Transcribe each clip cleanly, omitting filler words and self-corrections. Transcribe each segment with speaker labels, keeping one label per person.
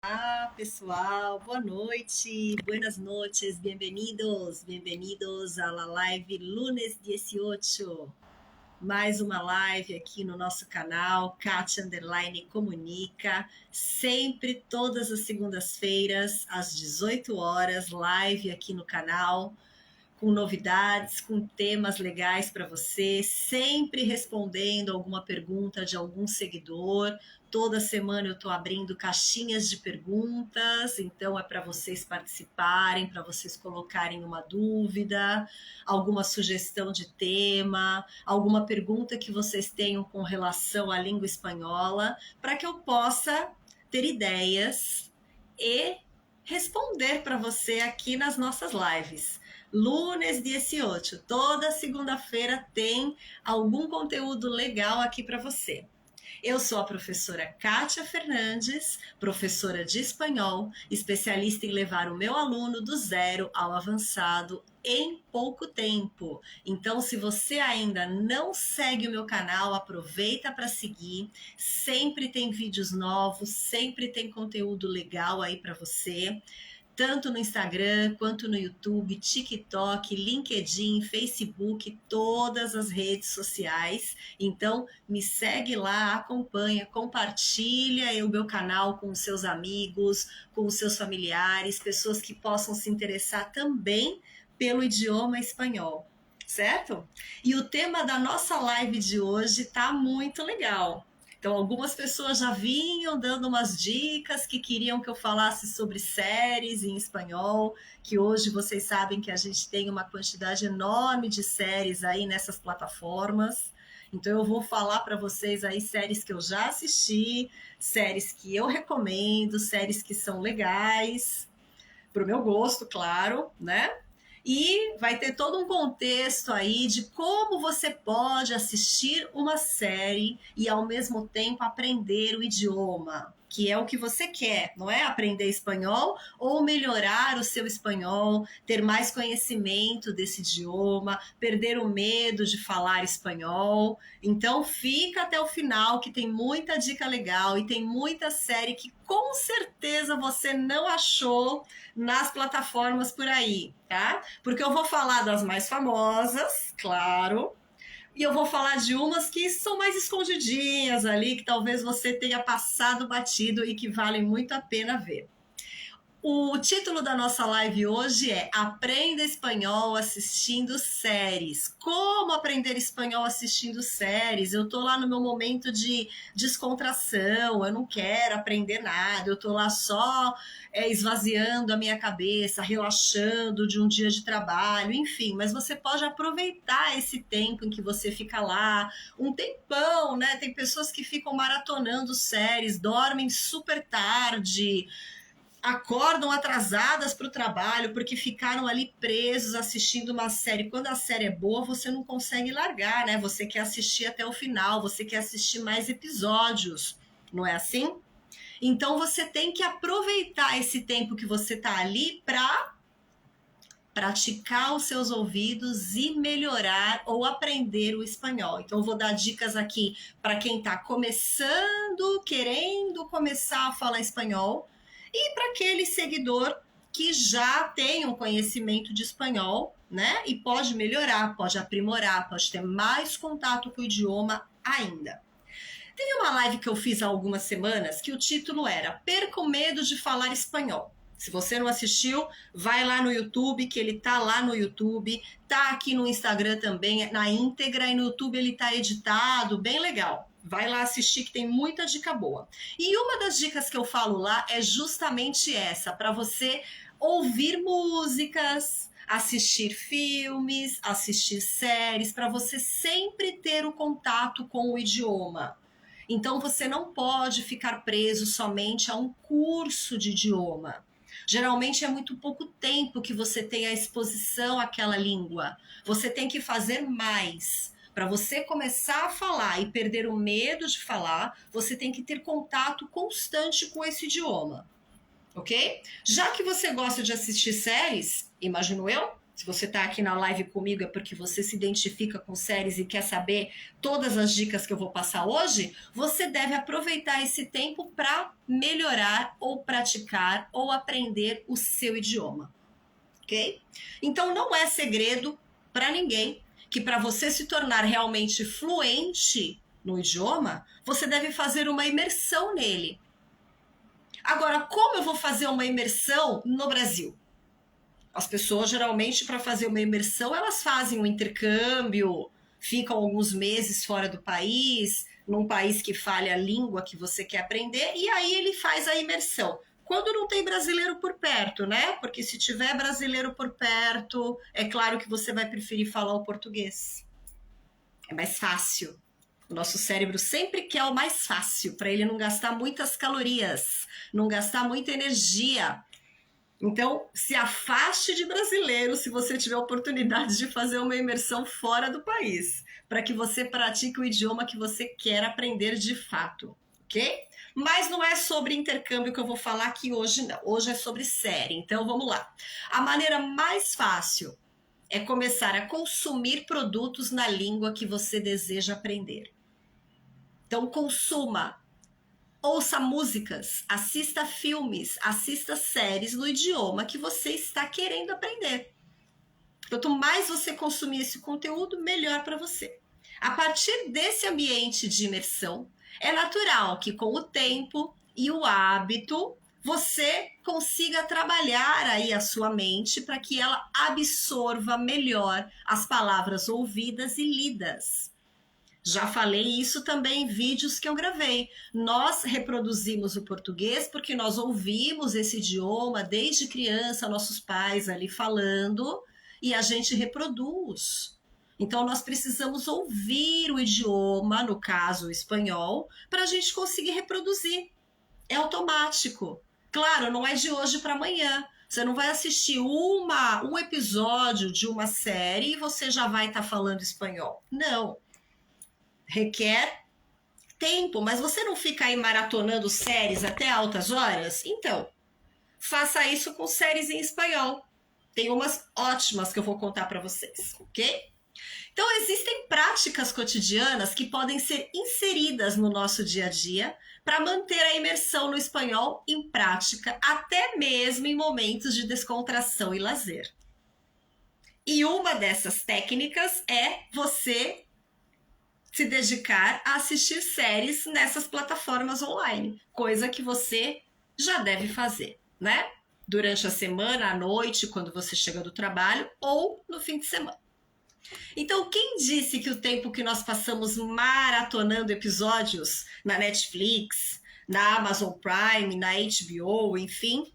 Speaker 1: Olá, pessoal, boa noite, buenas noches, bem-vindos a la live lunes 18. Mais uma live aqui no nosso canal, Kátia Underline Comunica, sempre todas as segundas-feiras, às 18 horas, live aqui no canal, com novidades, com temas legais para você, sempre respondendo alguma pergunta de algum seguidor. Toda semana eu estou abrindo caixinhas de perguntas, então é para vocês participarem, para vocês colocarem uma dúvida, alguma sugestão de tema, alguma pergunta que vocês tenham com relação à língua espanhola, para que eu possa ter ideias e responder para você aqui nas nossas lives. Lunes 18, toda segunda-feira tem algum conteúdo legal aqui para você. Eu sou a professora Kátia Fernandes, professora de espanhol, especialista em levar o meu aluno do zero ao avançado em pouco tempo. Então, se você ainda não segue o meu canal, aproveita para seguir. Sempre tem vídeos novos, sempre tem conteúdo legal aí para você, tanto no Instagram, quanto no YouTube, TikTok, LinkedIn, Facebook, todas as redes sociais. Então, me segue lá, acompanha, compartilha o meu canal com os seus amigos, com os seus familiares, pessoas que possam se interessar também pelo idioma espanhol, certo? E o tema da nossa live de hoje está muito legal. Então, algumas pessoas já vinham dando umas dicas que queriam que eu falasse sobre séries em espanhol, que hoje vocês sabem que a gente tem uma quantidade enorme de séries aí nessas plataformas. Então, eu vou falar para vocês aí séries que eu já assisti, séries que eu recomendo, séries que são legais, para o meu gosto, claro, né? E vai ter todo um contexto aí de como você pode assistir uma série e ao mesmo tempo aprender o idioma, que é o que você quer, não é? Aprender espanhol ou melhorar o seu espanhol, ter mais conhecimento desse idioma, perder o medo de falar espanhol. Então fica até o final que tem muita dica legal e tem muita série que com certeza você não achou nas plataformas por aí, tá? Porque eu vou falar das mais famosas, claro, e eu vou falar de umas que são mais escondidinhas ali, que talvez você tenha passado batido e que valem muito a pena ver. O título da nossa live hoje é Aprenda Espanhol Assistindo Séries. Como aprender espanhol assistindo séries? Eu tô lá no meu momento de descontração, eu não quero aprender nada, eu tô lá só esvaziando a minha cabeça, relaxando de um dia de trabalho, enfim. Mas você pode aproveitar esse tempo em que você fica lá, um tempão, né? Tem pessoas que ficam maratonando séries, dormem super tarde, acordam atrasadas para o trabalho porque ficaram ali presos assistindo uma série. Quando a série é boa, você não consegue largar, né? Você quer assistir até o final, você quer assistir mais episódios, não é assim? Então você tem que aproveitar esse tempo que você está ali para praticar os seus ouvidos e melhorar ou aprender o espanhol. Então eu vou dar dicas aqui para quem está começando, querendo começar a falar espanhol, e para aquele seguidor que já tem um conhecimento de espanhol, né? E pode melhorar, pode aprimorar, pode ter mais contato com o idioma ainda. Teve uma live que eu fiz há algumas semanas que o título era Perca o Medo de Falar Espanhol. Se você não assistiu, vai lá no YouTube, que ele tá lá no YouTube, tá aqui no Instagram também, na íntegra, e no YouTube ele tá editado, bem legal. Vai lá assistir que tem muita dica boa. E uma das dicas que eu falo lá é justamente essa, para você ouvir músicas, assistir filmes, assistir séries, para você sempre ter o contato com o idioma. Então você não pode ficar preso somente a um curso de idioma. Geralmente é muito pouco tempo que você tem a exposição àquela língua. Você tem que fazer mais. Para você começar a falar e perder o medo de falar, você tem que ter contato constante com esse idioma, ok? Já que você gosta de assistir séries, imagino eu, Se você está aqui na live comigo é porque você se identifica com séries e quer saber todas as dicas que eu vou passar hoje, você deve aproveitar esse tempo para melhorar ou praticar ou aprender o seu idioma, ok? Então não é segredo para ninguém que para você se tornar realmente fluente no idioma, você deve fazer uma imersão nele. Agora, como eu vou fazer uma imersão no Brasil? As pessoas, geralmente, para fazer uma imersão, elas fazem um intercâmbio, ficam alguns meses fora do país, num país que fale a língua que você quer aprender, e aí ele faz a imersão. Quando não tem brasileiro por perto, né? Porque se tiver brasileiro por perto, é claro que você vai preferir falar o português. É mais fácil. O nosso cérebro sempre quer o mais fácil, para ele não gastar muitas calorias, não gastar muita energia. Então, se afaste de brasileiro se você tiver oportunidade de fazer uma imersão fora do país, para que você pratique o idioma que você quer aprender de fato, ok? Mas não é sobre intercâmbio que eu vou falar aqui hoje, não. Hoje é sobre série, então vamos lá. A maneira mais fácil é começar a consumir produtos na língua que você deseja aprender. Então, consuma. Ouça músicas, assista filmes, assista séries no idioma que você está querendo aprender. Quanto mais você consumir esse conteúdo, melhor para você. A partir desse ambiente de imersão, é natural que com o tempo e o hábito, você consiga trabalhar aí a sua mente para que ela absorva melhor as palavras ouvidas e lidas. Já falei isso também em vídeos que eu gravei. Nós reproduzimos o português porque nós ouvimos esse idioma desde criança, nossos pais ali falando, e a gente reproduz. Então, nós precisamos ouvir o idioma, no caso o espanhol, para a gente conseguir reproduzir. É automático. Claro, não é de hoje para amanhã. Você não vai assistir um episódio de uma série e você já vai estar falando espanhol. Não. Requer tempo, mas você não fica aí maratonando séries até altas horas? Então, faça isso com séries em espanhol. Tem umas ótimas que eu vou contar para vocês, ok? Então, existem práticas cotidianas que podem ser inseridas no nosso dia a dia para manter a imersão no espanhol em prática, até mesmo em momentos de descontração e lazer. E uma dessas técnicas é você se dedicar a assistir séries nessas plataformas online, coisa que você já deve fazer, né? Durante a semana, à noite, quando você chega do trabalho ou no fim de semana. Então, quem disse que o tempo que nós passamos maratonando episódios na Netflix, na Amazon Prime, na HBO, enfim,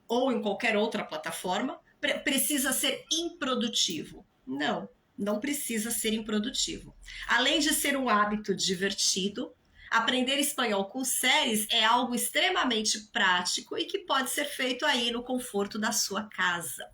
Speaker 1: ou em qualquer outra plataforma, precisa ser improdutivo? Não. Não precisa ser improdutivo. Além de ser um hábito divertido, aprender espanhol com séries é algo extremamente prático e que pode ser feito aí no conforto da sua casa.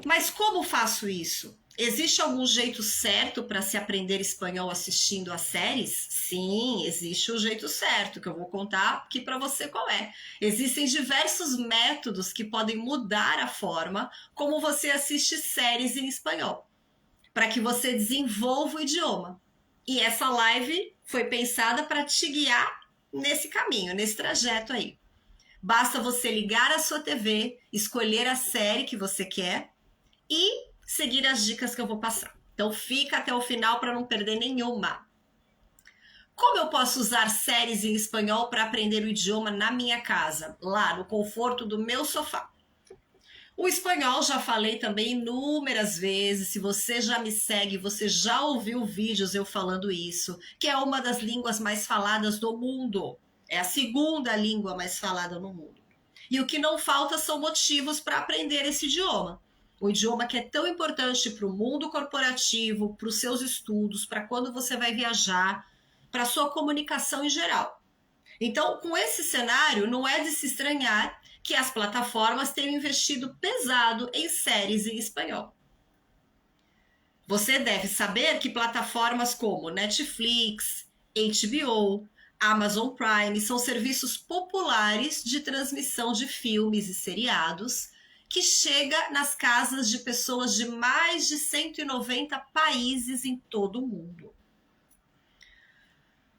Speaker 1: Mas como faço isso? Existe algum jeito certo para se aprender espanhol assistindo a séries? Sim, existe um jeito certo, que eu vou contar aqui para você qual é. Existem diversos métodos que podem mudar a forma como você assiste séries em espanhol, para que você desenvolva o idioma. E essa live foi pensada para te guiar nesse caminho, nesse trajeto aí. Basta você ligar a sua TV, escolher a série que você quer e seguir as dicas que eu vou passar. Então fica até o final para não perder nenhuma. Como eu posso usar séries em espanhol para aprender o idioma na minha casa, lá no conforto do meu sofá? O espanhol já falei também inúmeras vezes. Se você já me segue, você já ouviu vídeos eu falando isso, que é uma das línguas mais faladas do mundo. É a segunda língua mais falada no mundo. E o que não falta são motivos para aprender esse idioma. O idioma que é tão importante para o mundo corporativo, para os seus estudos, para quando você vai viajar, para a sua comunicação em geral. Então, com esse cenário, não é de se estranhar que as plataformas tenham investido pesado em séries em espanhol. Você deve saber que plataformas como Netflix, HBO, Amazon Prime são serviços populares de transmissão de filmes e seriados que chega nas casas de pessoas de mais de 190 países em todo o mundo.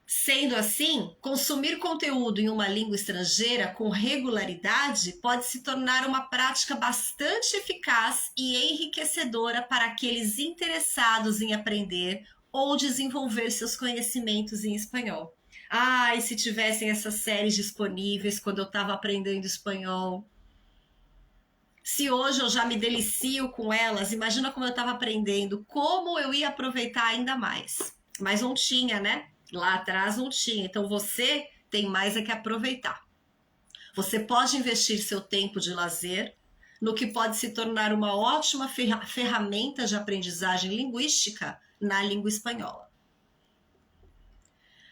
Speaker 1: Sendo assim, consumir conteúdo em uma língua estrangeira com regularidade pode se tornar uma prática bastante eficaz e enriquecedora para aqueles interessados em aprender ou desenvolver seus conhecimentos em espanhol. E se tivessem essas séries disponíveis quando eu estava aprendendo espanhol. Se hoje eu já me delicio com elas, imagina como eu estava aprendendo, como eu ia aproveitar ainda mais. Mas não tinha, né? Lá atrás não tinha. Então você tem mais é que aproveitar. Você pode investir seu tempo de lazer no que pode se tornar uma ótima ferramenta de aprendizagem linguística na língua espanhola.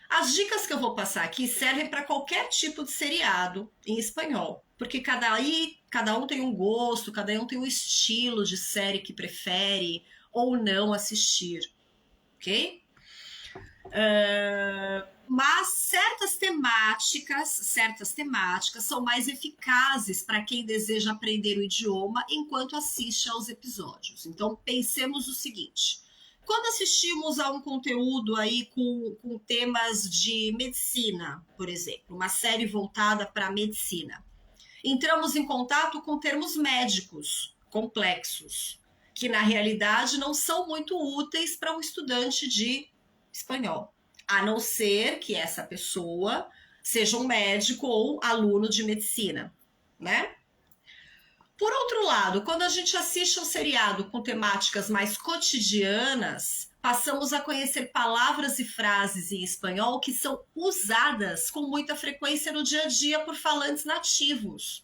Speaker 1: As dicas que eu vou passar aqui servem para qualquer tipo de seriado em espanhol, porque cada um tem um gosto, cada um tem um estilo de série que prefere ou não assistir, ok? Mas certas temáticas são mais eficazes para quem deseja aprender o idioma enquanto assiste aos episódios. Então, pensemos o seguinte: quando assistimos a um conteúdo aí com temas de medicina, por exemplo, uma série voltada para a medicina, entramos em contato com termos médicos complexos, que na realidade não são muito úteis para um estudante de espanhol, a não ser que essa pessoa seja um médico ou aluno de medicina, né? Por outro lado, quando a gente assiste um seriado com temáticas mais cotidianas, passamos a conhecer palavras e frases em espanhol que são usadas com muita frequência no dia a dia por falantes nativos.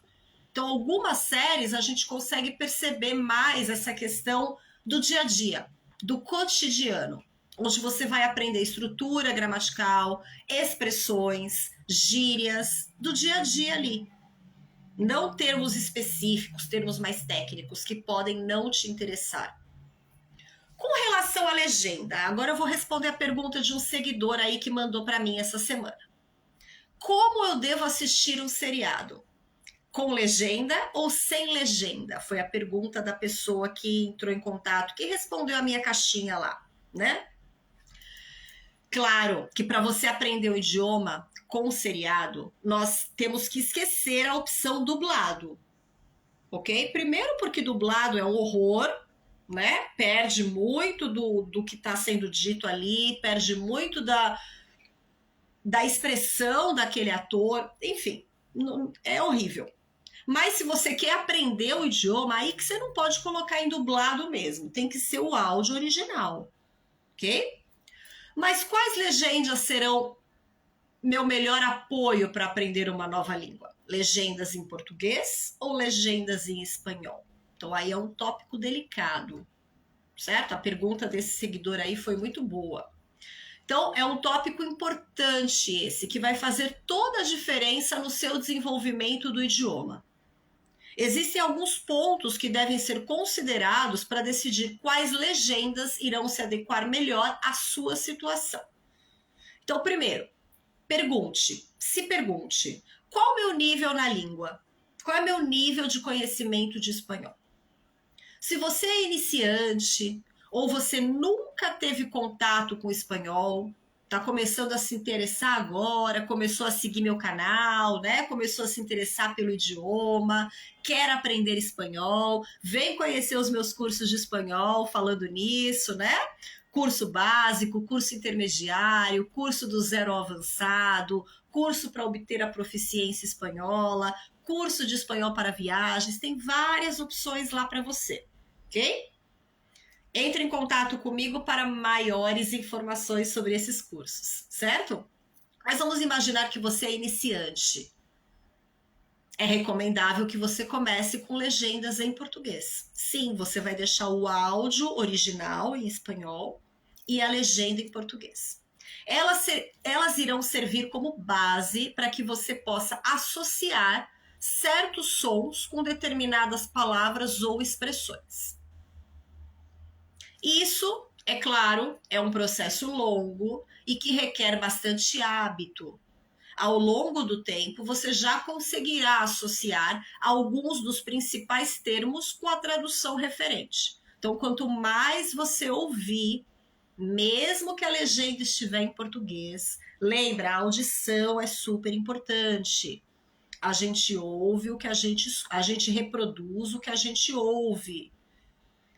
Speaker 1: Então, algumas séries a gente consegue perceber mais essa questão do dia a dia, do cotidiano, onde você vai aprender estrutura gramatical, expressões, gírias do dia a dia ali. Não termos específicos, termos mais técnicos que podem não te interessar. Com relação à legenda, agora eu vou responder a pergunta de um seguidor aí que mandou para mim essa semana. Como eu devo assistir um seriado? Com legenda ou sem legenda? Foi a pergunta da pessoa que entrou em contato, que respondeu a minha caixinha lá, né? Claro que para você aprender o idioma com o seriado, nós temos que esquecer a opção dublado, ok? Primeiro porque dublado é um horror, né? Perde muito do que está sendo dito ali, perde muito da expressão daquele ator, enfim, é horrível. Mas se você quer aprender o idioma, aí que você não pode colocar em dublado mesmo, tem que ser o áudio original, ok? Mas quais legendas serão meu melhor apoio para aprender uma nova língua? Legendas em português ou legendas em espanhol? Então aí é um tópico delicado, certo? A pergunta desse seguidor aí foi muito boa. Então é um tópico importante esse, que vai fazer toda a diferença no seu desenvolvimento do idioma. Existem alguns pontos que devem ser considerados para decidir quais legendas irão se adequar melhor à sua situação. Então, primeiro, se pergunte, qual o meu nível na língua? Qual é o meu nível de conhecimento de espanhol? Se você é iniciante ou você nunca teve contato com espanhol, está começando a se interessar agora, começou a seguir meu canal, né? Começou a se interessar pelo idioma, quer aprender espanhol, vem conhecer os meus cursos de espanhol falando nisso, né? Curso básico, curso intermediário, curso do zero ao avançado, curso para obter a proficiência espanhola, curso de espanhol para viagens, tem várias opções lá para você, ok? Entre em contato comigo para maiores informações sobre esses cursos, certo? Mas vamos imaginar que você é iniciante. É recomendável que você comece com legendas em português. Sim, você vai deixar o áudio original em espanhol e a legenda em português. Elas irão servir como base para que você possa associar certos sons com determinadas palavras ou expressões. Isso, é claro, é um processo longo e que requer bastante hábito. ao longo do tempo, você já conseguirá associar alguns dos principais termos com a tradução referente. Então, quanto mais você ouvir, mesmo que a legenda estiver em português, lembra, a audição é super importante. A gente ouve o que a gente reproduz o que a gente ouve.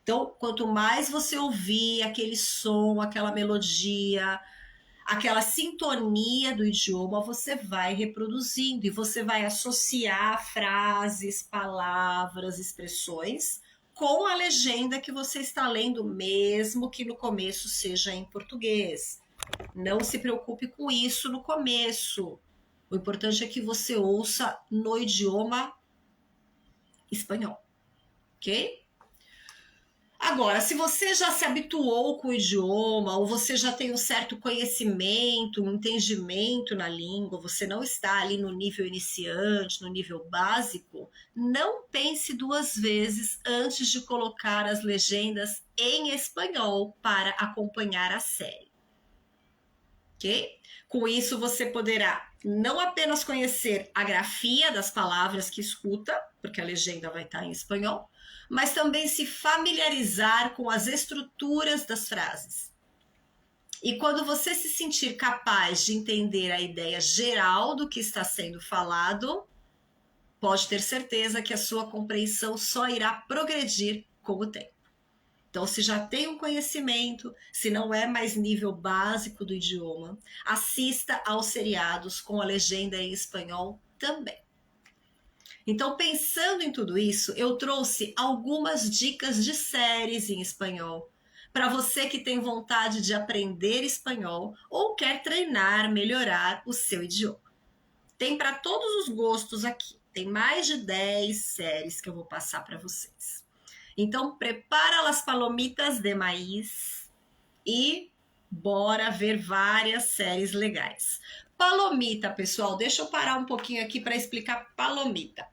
Speaker 1: Então, quanto mais você ouvir aquele som, aquela melodia, aquela sintonia do idioma, você vai reproduzindo e você vai associar frases, palavras, expressões com a legenda que você está lendo, mesmo que no começo seja em português. Não se preocupe com isso no começo. O importante é que você ouça no idioma espanhol, ok? Agora, se você já se habituou com o idioma, ou você já tem um certo conhecimento, um entendimento na língua, você não está ali no nível iniciante, no nível básico, não pense duas vezes antes de colocar as legendas em espanhol para acompanhar a série. Ok? Com isso, você poderá não apenas conhecer a grafia das palavras que escuta, porque a legenda vai estar em espanhol, mas também se familiarizar com as estruturas das frases. E quando você se sentir capaz de entender a ideia geral do que está sendo falado, pode ter certeza que a sua compreensão só irá progredir com o tempo. Então, se já tem um conhecimento, se não é mais nível básico do idioma, assista aos seriados com a legenda em espanhol também. Então, pensando em tudo isso, eu trouxe algumas dicas de séries em espanhol para você que tem vontade de aprender espanhol ou quer treinar, melhorar o seu idioma. Tem para todos os gostos aqui. Tem mais de 10 séries que eu vou passar para vocês. Então, prepara as palomitas de maíz e bora ver várias séries legais. Palomita, pessoal, deixa eu parar um pouquinho aqui para explicar palomita.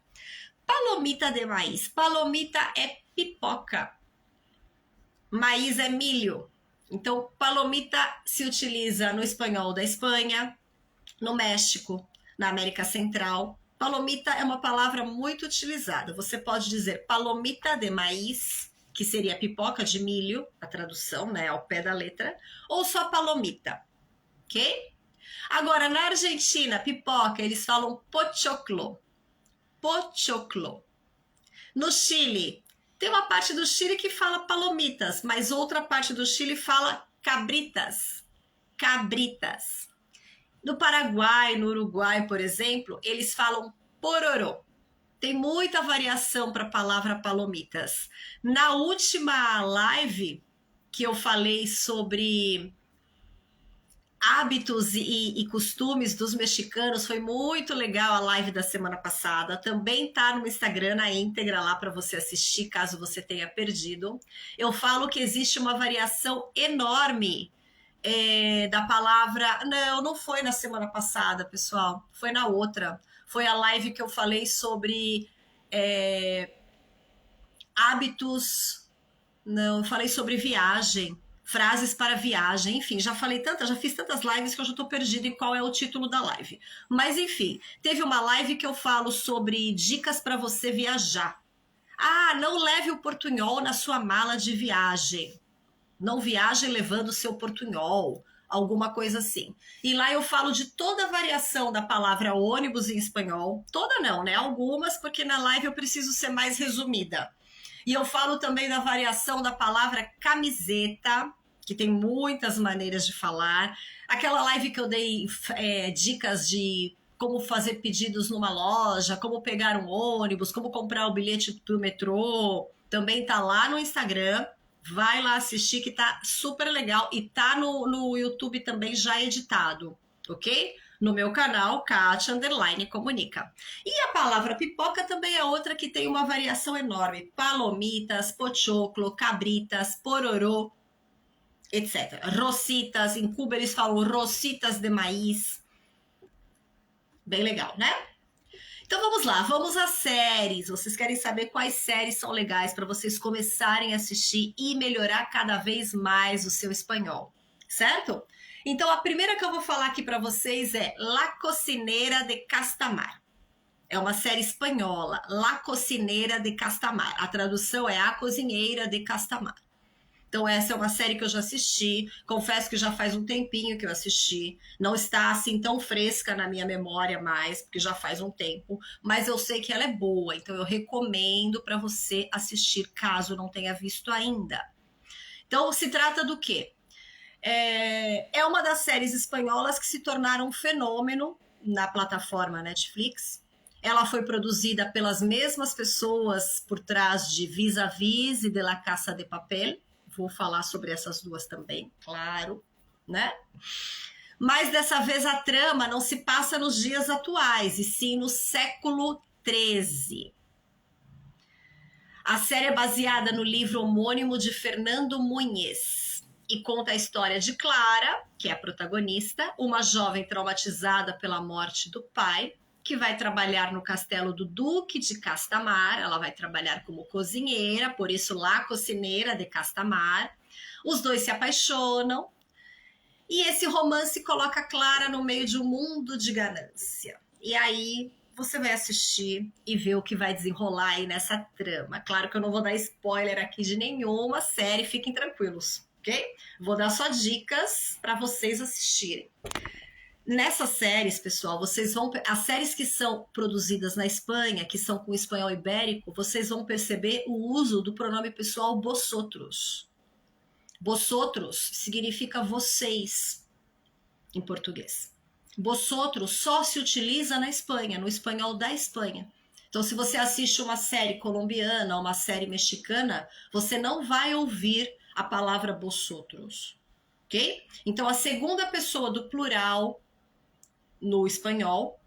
Speaker 1: Palomita de maíz. Palomita é pipoca. Maíz é milho. Então, palomita se utiliza no espanhol da Espanha, no México, na América Central. Palomita é uma palavra muito utilizada. Você pode dizer palomita de maíz, que seria pipoca de milho, a tradução, né, ao pé da letra, ou só palomita, ok? Agora, na Argentina, pipoca, eles falam pochoclo. Pochoclo. No Chile, tem uma parte do Chile que fala palomitas, mas outra parte do Chile fala cabritas. Cabritas. No Paraguai, no Uruguai, por exemplo, eles falam pororô. Tem muita variação para a palavra palomitas. Na última live que eu falei sobre hábitos e costumes dos mexicanos, foi muito legal a live da semana passada. Também tá no Instagram, na íntegra lá para você assistir, caso você tenha perdido. Eu falo que existe uma variação enorme da palavra... Não foi na semana passada, pessoal. Foi na outra. Foi a live que eu falei sobre hábitos... Não, eu falei sobre viagem, frases para viagem, enfim, já fiz tantas lives que eu já estou perdida em qual é o título da live. Mas, enfim, teve uma live que eu falo sobre dicas para você viajar. Ah, não leve o portunhol na sua mala de viagem. Não viaje levando o seu portunhol, alguma coisa assim. E lá eu falo de toda a variação da palavra ônibus em espanhol. Toda não, né? Algumas, porque na live eu preciso ser mais resumida. E eu falo também da variação da palavra camiseta, que tem muitas maneiras de falar. Aquela live que eu dei dicas de como fazer pedidos numa loja, como pegar um ônibus, como comprar o bilhete do metrô, também tá lá no Instagram. Vai lá assistir que tá super legal e tá no YouTube também já editado, ok? No meu canal, Kátia Comunica. E a palavra pipoca também é outra que tem uma variação enorme. Palomitas, pochoclo, cabritas, pororô, etc. Rositas, em Cuba eles falam rositas de maíz. Bem legal, né? Então vamos lá, vamos às séries. Vocês querem saber quais séries são legais para vocês começarem a assistir e melhorar cada vez mais o seu espanhol, certo? Então, a primeira que eu vou falar aqui para vocês é La Cocinera de Castamar. É uma série espanhola, La Cocinera de Castamar. A tradução é A Cozinheira de Castamar. Então essa é uma série que eu já assisti, confesso que já faz um tempinho que eu assisti, não está assim tão fresca na minha memória mais, porque já faz um tempo, mas eu sei que ela é boa, então eu recomendo para você assistir caso não tenha visto ainda. Então se trata do quê? É uma das séries espanholas que se tornaram um fenômeno na plataforma Netflix. Ela foi produzida pelas mesmas pessoas por trás de Vis-a-Vis e de La Casa de Papel. Vou falar sobre essas duas também, claro, né? Mas dessa vez a trama não se passa nos dias atuais, e sim no século XIII. A série é baseada no livro homônimo de Fernando Múñez e conta a história de Clara, que é a protagonista, uma jovem traumatizada pela morte do pai, que vai trabalhar no castelo do Duque de Castamar. Ela vai trabalhar como cozinheira, por isso La Cocinera de Castamar. Os dois se apaixonam e esse romance coloca Clara no meio de um mundo de ganância. E aí você vai assistir e ver o que vai desenrolar aí nessa trama. Claro que eu não vou dar spoiler aqui de nenhuma série, fiquem tranquilos, ok? Vou dar só dicas para vocês assistirem. Nessas séries, pessoal, vocês vão... As séries que são produzidas na Espanha, que são com espanhol ibérico, vocês vão perceber o uso do pronome pessoal vosotros. Vosotros significa vocês, em português. Vosotros só se utiliza na Espanha, no espanhol da Espanha. Então, se você assiste uma série colombiana, uma série mexicana, você não vai ouvir a palavra vosotros, ok? Então, a segunda pessoa do plural no espanhol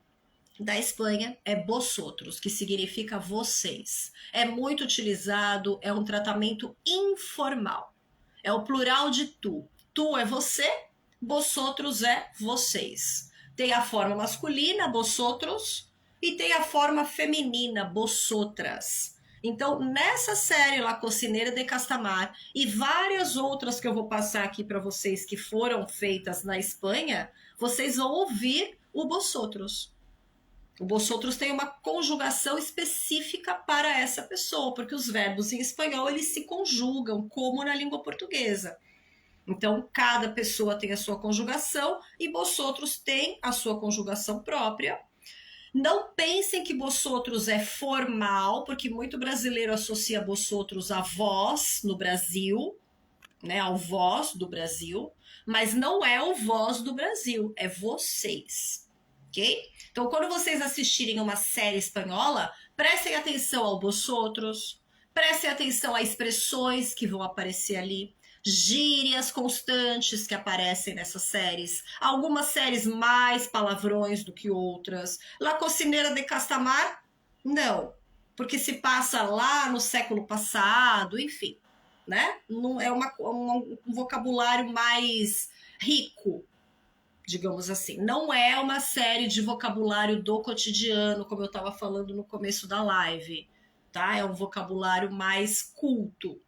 Speaker 1: da Espanha é vosotros, que significa vocês. É muito utilizado, é um tratamento informal. É o plural de tu. Tu é você, vosotros é vocês. Tem a forma masculina, vosotros, e tem a forma feminina, vosotras. Então, nessa série La Cocinera de Castamar e várias outras que eu vou passar aqui para vocês que foram feitas na Espanha, vocês vão ouvir o vosotros. O vosotros tem uma conjugação específica para essa pessoa, porque os verbos em espanhol eles se conjugam como na língua portuguesa. Então, cada pessoa tem a sua conjugação e vosotros tem a sua conjugação própria. Não pensem que vosotros é formal, porque muito brasileiro associa vosotros a vós no Brasil, né, ao vós do Brasil, mas não é o vós do Brasil, é vocês, ok? Então, quando vocês assistirem uma série espanhola, prestem atenção ao vosotros, prestem atenção a expressões que vão aparecer ali, gírias constantes que aparecem nessas séries, algumas séries mais palavrões do que outras. La Cocinera de Castamar, não, porque se passa lá no século passado, enfim, né? Não é um vocabulário mais rico, digamos assim. Não é uma série de vocabulário do cotidiano, como eu estava falando no começo da live, tá? É um vocabulário mais culto,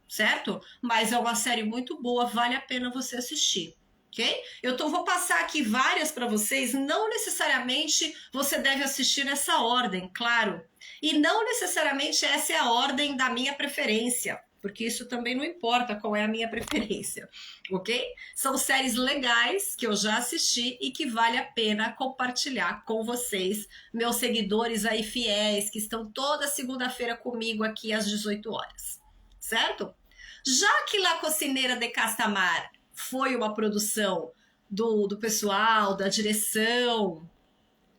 Speaker 1: certo? Mas é uma série muito boa, vale a pena você assistir, ok? Vou passar aqui várias para vocês, não necessariamente você deve assistir nessa ordem, claro. E não necessariamente essa é a ordem da minha preferência, porque isso também não importa qual é a minha preferência, ok? São séries legais que eu já assisti e que vale a pena compartilhar com vocês, meus seguidores aí fiéis, que estão toda segunda-feira comigo aqui às 18 horas, certo? Já que La Cocinera de Castamar foi uma produção do pessoal, da direção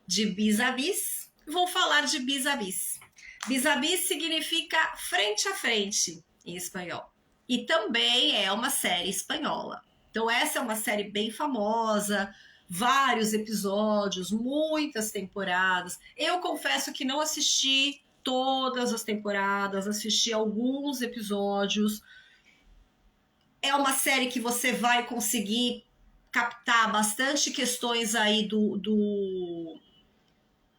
Speaker 1: de Vis-a-Vis, vou falar de Vis-a-Vis. Vis-a-Vis significa frente a frente em espanhol. E também é uma série espanhola. Então essa é uma série bem famosa, vários episódios, muitas temporadas. Eu confesso que não assisti todas as temporadas, assisti alguns episódios. É uma série que você vai conseguir captar bastante questões aí do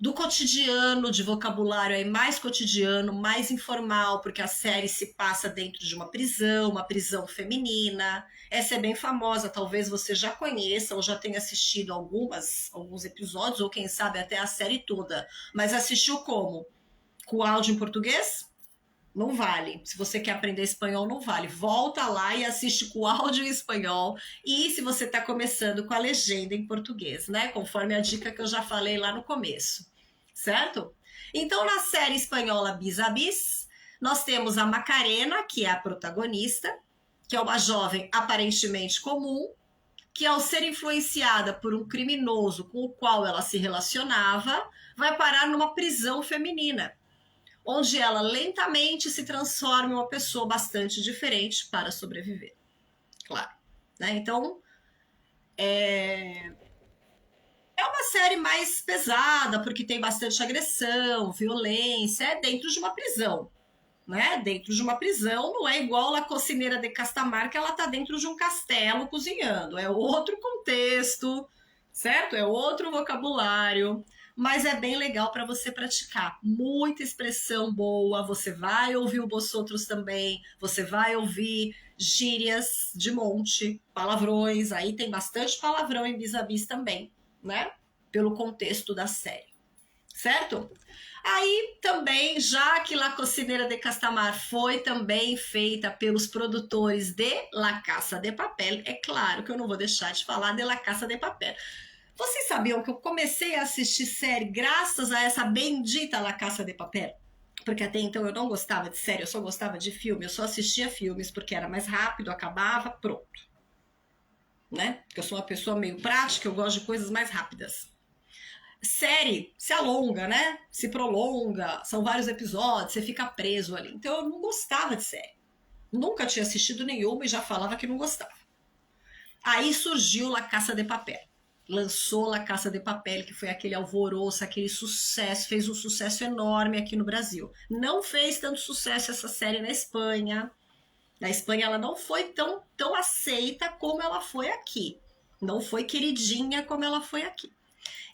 Speaker 1: do cotidiano, de vocabulário aí mais cotidiano, mais informal, porque a série se passa dentro de uma prisão feminina. Essa é bem famosa, talvez você já conheça ou já tenha assistido alguns episódios, ou quem sabe até a série toda. Mas assistiu como? Com áudio em português? Não vale. Se você quer aprender espanhol, não vale. Volta lá e assiste com áudio em espanhol. E se você está começando com a legenda em português, né? Conforme a dica que eu já falei lá no começo. Certo? Então, na série espanhola Vis a Vis, nós temos a Macarena, que é a protagonista, que é uma jovem aparentemente comum, que ao ser influenciada por um criminoso com o qual ela se relacionava, vai parar numa prisão feminina, onde ela lentamente se transforma em uma pessoa bastante diferente para sobreviver. Claro. Né? Então, é uma série mais pesada, porque tem bastante agressão, violência, é dentro de uma prisão. Né? Dentro de uma prisão, não é igual a Cocinera de Castamar, que ela está dentro de um castelo cozinhando. É outro contexto, certo? É outro vocabulário, mas é bem legal para você praticar. Muita expressão boa, você vai ouvir o Bossotros também, você vai ouvir gírias de monte, palavrões, aí tem bastante palavrão em Vis a Vis também, né? Pelo contexto da série, certo? Aí também, já que La Cocinera de Castamar foi também feita pelos produtores de La Casa de Papel, é claro que eu não vou deixar de falar de La Casa de Papel. Vocês sabiam que eu comecei a assistir série graças a essa bendita La Casa de Papel? Porque até então eu não gostava de série, eu só gostava de filme, eu só assistia filmes porque era mais rápido, acabava, pronto. Né? Porque eu sou uma pessoa meio prática, eu gosto de coisas mais rápidas. Série se alonga, né? Se prolonga, são vários episódios, você fica preso ali. Então eu não gostava de série. Nunca tinha assistido nenhuma e já falava que não gostava. Aí surgiu La Casa de Papel. Lançou La Casa de Papel, que foi aquele alvoroço, aquele sucesso, fez um sucesso enorme aqui no Brasil. Não fez tanto sucesso essa série na Espanha. Na Espanha ela não foi tão aceita como ela foi aqui. Não foi queridinha como ela foi aqui.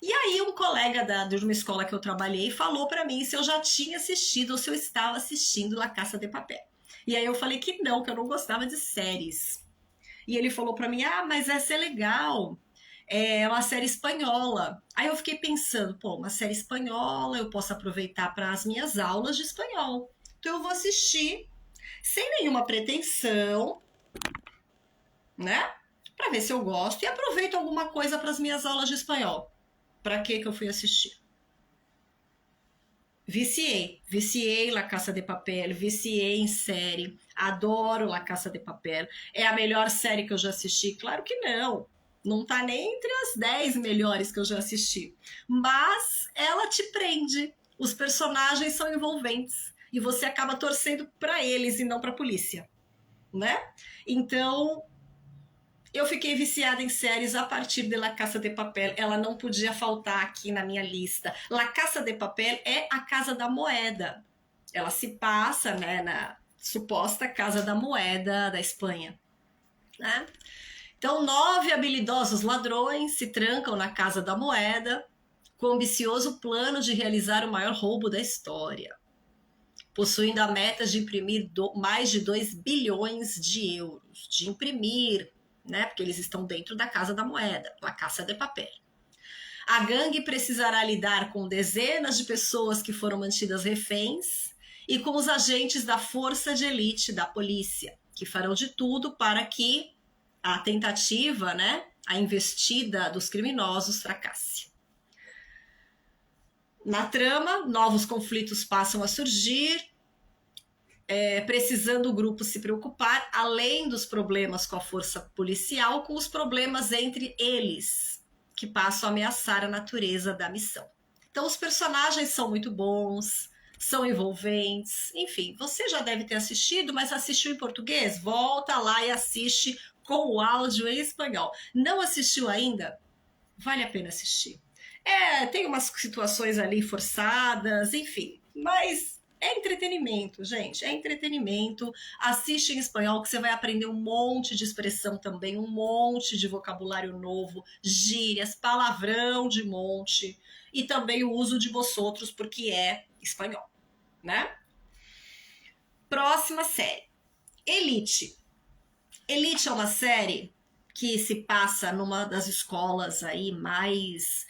Speaker 1: E aí um colega de uma escola que eu trabalhei falou para mim se eu já tinha assistido ou se eu estava assistindo La Casa de Papel. E aí eu falei que eu não gostava de séries. E ele falou para mim, mas essa é legal, é uma série espanhola. Aí eu fiquei pensando, uma série espanhola, eu posso aproveitar para as minhas aulas de espanhol. Então eu vou assistir sem nenhuma pretensão, né? Para ver se eu gosto e aproveito alguma coisa para as minhas aulas de espanhol. Para que eu fui assistir? Viciei La Casa de Papel, viciei em série, adoro La Casa de Papel. É a melhor série que eu já assisti? Claro que não. Não tá nem entre as 10 melhores que eu já assisti. Mas ela te prende. Os personagens são envolventes e você acaba torcendo para eles e não para a polícia, né? Então, eu fiquei viciada em séries a partir de La Casa de Papel. Ela não podia faltar aqui na minha lista. La Casa de Papel é a Casa da Moeda. Ela se passa, né, na suposta Casa da Moeda da Espanha, né? Então, 9 habilidosos ladrões se trancam na Casa da Moeda com o ambicioso plano de realizar o maior roubo da história, possuindo a meta de imprimir mais de 2 bilhões de euros. De imprimir, né? Porque eles estão dentro da Casa da Moeda, La Casa de Papel. A gangue precisará lidar com dezenas de pessoas que foram mantidas reféns e com os agentes da força de elite da polícia, que farão de tudo para que a tentativa, né, a investida dos criminosos fracasse. Na trama, novos conflitos passam a surgir, precisando o grupo se preocupar, além dos problemas com a força policial, com os problemas entre eles, que passam a ameaçar a natureza da missão. Então, os personagens são muito bons, são envolventes, enfim, você já deve ter assistido, mas assistiu em português? Volta lá e assiste com o áudio em espanhol. Não assistiu ainda? Vale a pena assistir. Tem umas situações ali forçadas, enfim, mas É entretenimento, gente, é entretenimento. Assiste em espanhol que você vai aprender um monte de expressão também, um monte de vocabulário novo, gírias, palavrão de monte e também o uso de vosotros porque é espanhol, né? Próxima série, Elite. Elite é uma série que se passa numa das escolas aí mais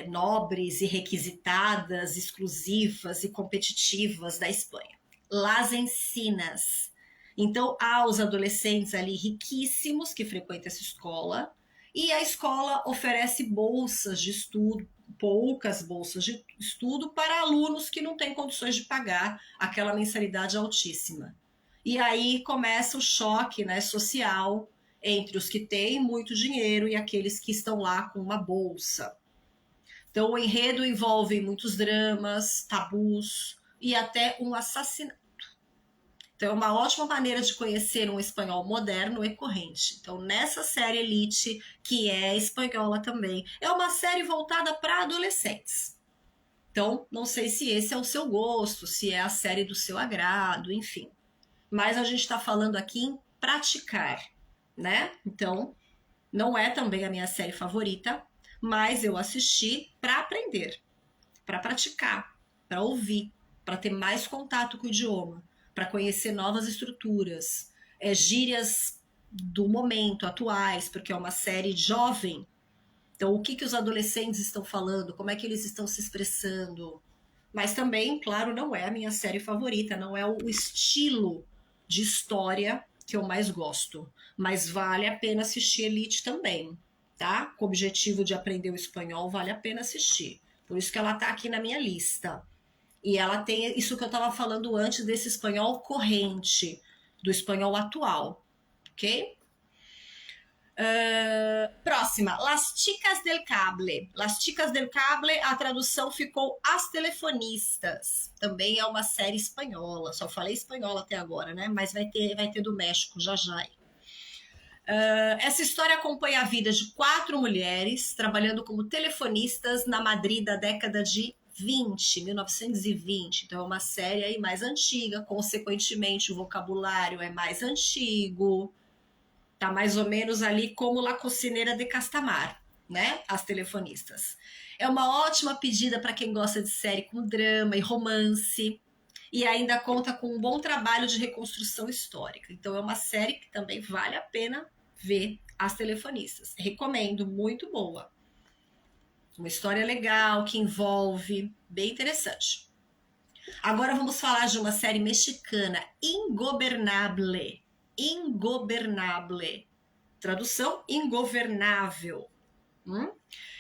Speaker 1: nobres e requisitadas, exclusivas e competitivas da Espanha. Las Encinas. Então, há os adolescentes ali riquíssimos que frequentam essa escola e a escola oferece bolsas de estudo, poucas bolsas de estudo para alunos que não têm condições de pagar aquela mensalidade altíssima. E aí começa o choque, né, social entre os que têm muito dinheiro e aqueles que estão lá com uma bolsa. Então, o enredo envolve muitos dramas, tabus e até um assassinato. Então, é uma ótima maneira de conhecer um espanhol moderno e corrente. Então, nessa série Elite, que é espanhola também, é uma série voltada para adolescentes. Então, não sei se esse é o seu gosto, se é a série do seu agrado, enfim. Mas a gente está falando aqui em praticar, né? Então, não é também a minha série favorita, mas eu assisti para aprender, para praticar, para ouvir, para ter mais contato com o idioma, para conhecer novas estruturas, gírias do momento, atuais, porque é uma série jovem. Então, o que os adolescentes estão falando, como é que eles estão se expressando. Mas também, claro, não é a minha série favorita, não é o estilo de história que eu mais gosto. Mas vale a pena assistir Elite também, tá? Com o objetivo de aprender o espanhol, vale a pena assistir. Por isso que ela tá aqui na minha lista. E ela tem isso que eu estava falando antes desse espanhol corrente, do espanhol atual, ok? Próxima, Las Chicas del Cable. Las Chicas del Cable, a tradução ficou As Telefonistas. Também é uma série espanhola. Só falei espanhola até agora, né? Mas vai ter do México já já. Essa história acompanha a vida de 4 mulheres trabalhando como telefonistas na Madrid da década de 1920. Então é uma série aí mais antiga, consequentemente o vocabulário é mais antigo. Tá mais ou menos ali como La Cocinera de Castamar, né? As telefonistas. É uma ótima pedida para quem gosta de série com drama e romance e ainda conta com um bom trabalho de reconstrução histórica. Então é uma série que também vale a pena ver, As Telefonistas. Recomendo, muito boa. Uma história legal que envolve, bem interessante. Agora vamos falar de uma série mexicana, Ingobernable. Ingobernable. Tradução, ingovernável.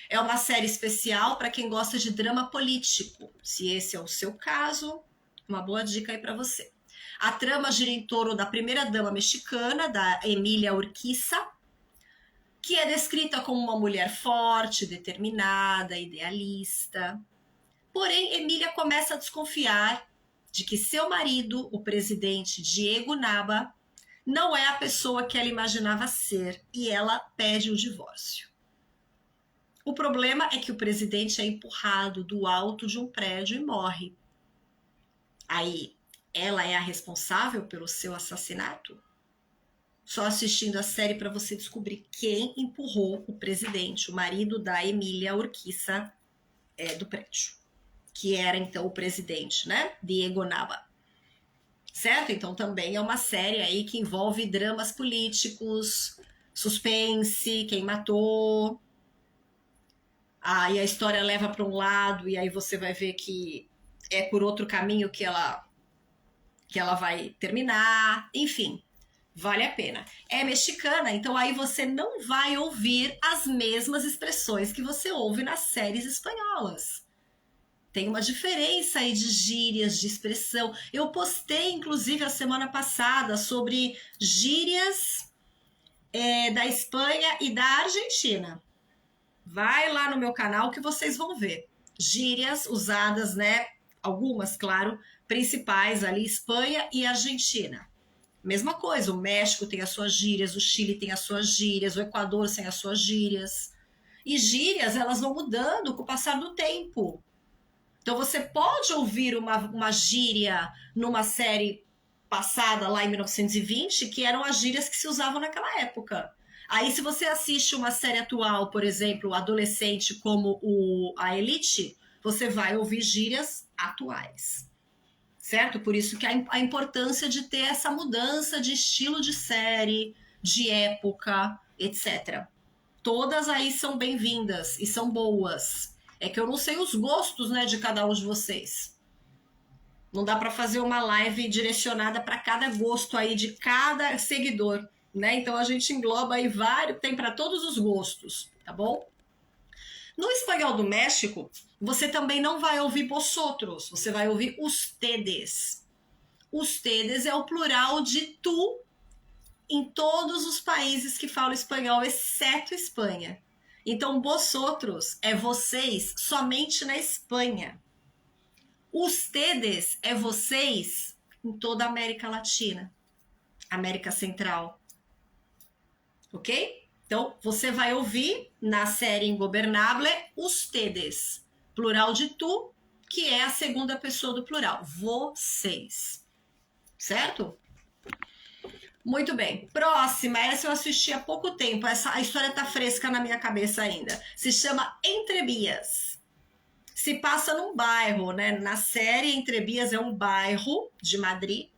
Speaker 1: É uma série especial para quem gosta de drama político. Se esse é o seu caso, uma boa dica aí para você. A trama gira em torno da primeira-dama mexicana, da Emília Urquiza, que é descrita como uma mulher forte, determinada, idealista. Porém, Emília começa a desconfiar de que seu marido, o presidente Diego Nava, não é a pessoa que ela imaginava ser e ela pede o divórcio. O problema é que o presidente é empurrado do alto de um prédio e morre. Aí, ela é a responsável pelo seu assassinato? Só assistindo a série para você descobrir quem empurrou o presidente, o marido da Emília Urquiza, do prédio, que era então o presidente, né? Diego Nava. Certo? Então também é uma série aí que envolve dramas políticos, suspense, quem matou. E a história leva para um lado e aí você vai ver que é por outro caminho que ela vai terminar. Enfim, vale a pena. É mexicana, então aí você não vai ouvir as mesmas expressões que você ouve nas séries espanholas. Tem uma diferença aí de gírias, de expressão. Eu postei, inclusive, a semana passada sobre gírias da Espanha e da Argentina. Vai lá no meu canal que vocês vão ver. Gírias usadas, né? Algumas, claro, principais ali, Espanha e Argentina. Mesma coisa, o México tem as suas gírias, o Chile tem as suas gírias, o Equador tem as suas gírias. E gírias, elas vão mudando com o passar do tempo. Então você pode ouvir uma gíria numa série passada lá em 1920, que eram as gírias que se usavam naquela época. Aí se você assiste uma série atual, por exemplo, adolescente como a Elite, você vai ouvir gírias atuais. Certo? Por isso que a importância de ter essa mudança de estilo de série, de época, etc. Todas aí são bem-vindas e são boas. É que eu não sei os gostos, né, de cada um de vocês. Não dá para fazer uma live direcionada para cada gosto aí de cada seguidor, né? Então a gente engloba aí vários, tem para todos os gostos, tá bom? No espanhol do México, você também não vai ouvir vosotros, você vai ouvir ustedes. Ustedes é o plural de tu em todos os países que falam espanhol, exceto Espanha. Então, vosotros é vocês somente na Espanha. Ustedes é vocês em toda a América Latina, América Central. Ok? Então, você vai ouvir na série Ingobernable ustedes, plural de tu, que é a segunda pessoa do plural, vocês. Certo? Muito bem. Próxima, essa eu assisti há pouco tempo, a história tá fresca na minha cabeça ainda. Se chama Entrevias. Se passa num bairro, né? Na série Entrevias é um bairro de Madrid,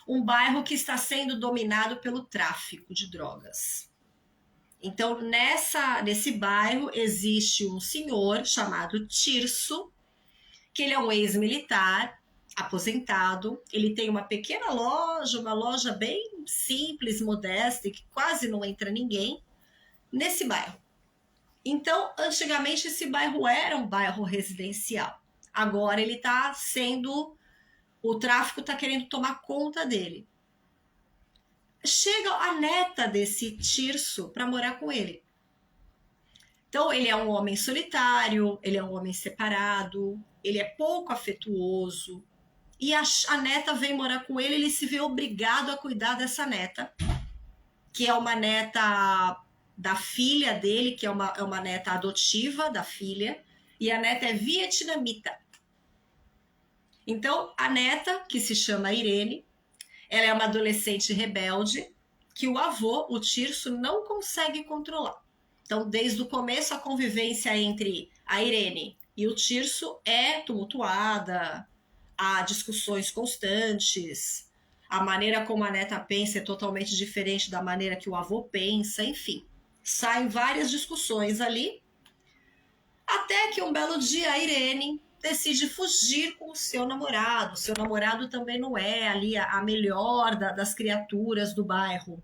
Speaker 1: um bairro que está sendo dominado pelo tráfico de drogas. Então, nesse bairro existe um senhor chamado Tirso, que ele é um ex-militar, aposentado. Ele tem uma pequena loja, uma loja bem simples, modesta, e que quase não entra ninguém, nesse bairro. Então, antigamente, esse bairro era um bairro residencial. Agora ele está sendo... O tráfico está querendo tomar conta dele. Chega a neta desse Tirso para morar com ele. Então, ele é um homem solitário, ele é um homem separado, ele é pouco afetuoso. E a neta vem morar com ele, ele se vê obrigado a cuidar dessa neta, que é uma neta da filha dele, que é uma neta adotiva da filha, e a neta é vietnamita. Então, a neta, que se chama Irene, ela é uma adolescente rebelde que o avô, o Tirso, não consegue controlar. Então, desde o começo, a convivência entre a Irene e o Tirso é tumultuada, há discussões constantes, a maneira como a neta pensa é totalmente diferente da maneira que o avô pensa, enfim. Saem várias discussões ali, até que um belo dia a Irene decide fugir com o seu namorado. O seu namorado também não é ali a melhor das criaturas do bairro,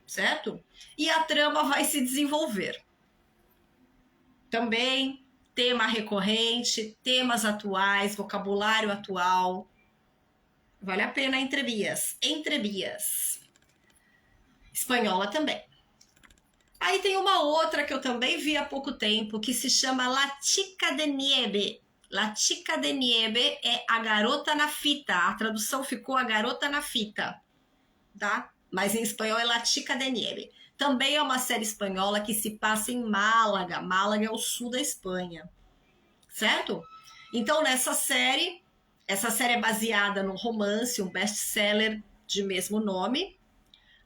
Speaker 1: certo? E a trama vai se desenvolver. Também tema recorrente, temas atuais, vocabulário atual. Vale a pena Entrevias. Entrevias. Espanhola também. Aí tem uma outra que eu também vi há pouco tempo, que se chama La Chica de Nieve. La Chica de Nieve é a garota na fita. A tradução ficou a garota na fita, tá? Mas em espanhol é La Chica de Nieve. Também é uma série espanhola que se passa em Málaga. Málaga é o sul da Espanha, certo? Então, essa série é baseada num romance, um best-seller de mesmo nome,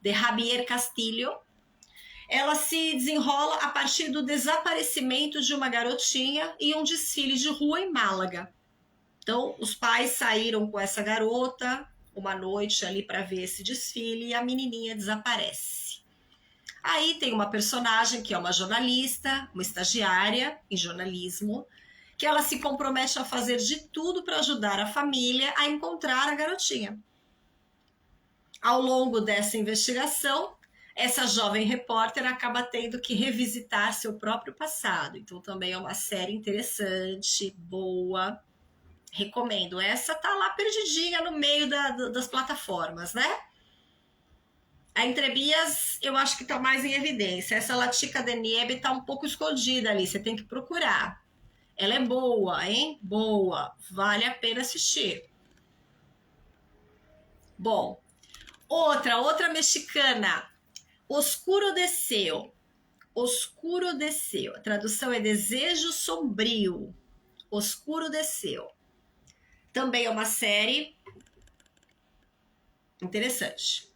Speaker 1: de Javier Castillo. Ela se desenrola a partir do desaparecimento de uma garotinha em um desfile de rua em Málaga. Então, os pais saíram com essa garota uma noite ali para ver esse desfile e a menininha desaparece. Aí tem uma personagem que é uma jornalista, uma estagiária em jornalismo, que ela se compromete a fazer de tudo para ajudar a família a encontrar a garotinha. Ao longo dessa investigação, essa jovem repórter acaba tendo que revisitar seu próprio passado. Então também é uma série interessante, boa. Recomendo. Essa tá lá perdidinha no meio das plataformas, né? A Entrevias eu acho que tá mais em evidência. Essa La Chica de Nieve tá um pouco escondida ali, você tem que procurar. Ela é boa, hein? Boa. Vale a pena assistir. Bom, outra mexicana. Oscuro Deseo. Oscuro Deseo. A tradução é Desejo Sombrio. Oscuro Desceu. Também é uma série interessante.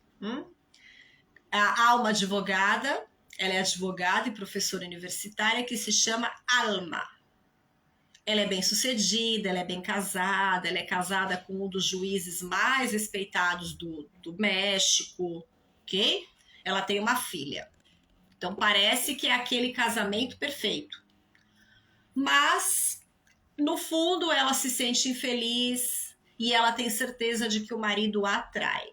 Speaker 1: Há uma advogada, ela é advogada e professora universitária que se chama Alma. Ela é bem sucedida, ela é bem casada, ela é casada com um dos juízes mais respeitados do México, ok? Ela tem uma filha. Então parece que é aquele casamento perfeito. Mas, no fundo, ela se sente infeliz e ela tem certeza de que o marido a atrai.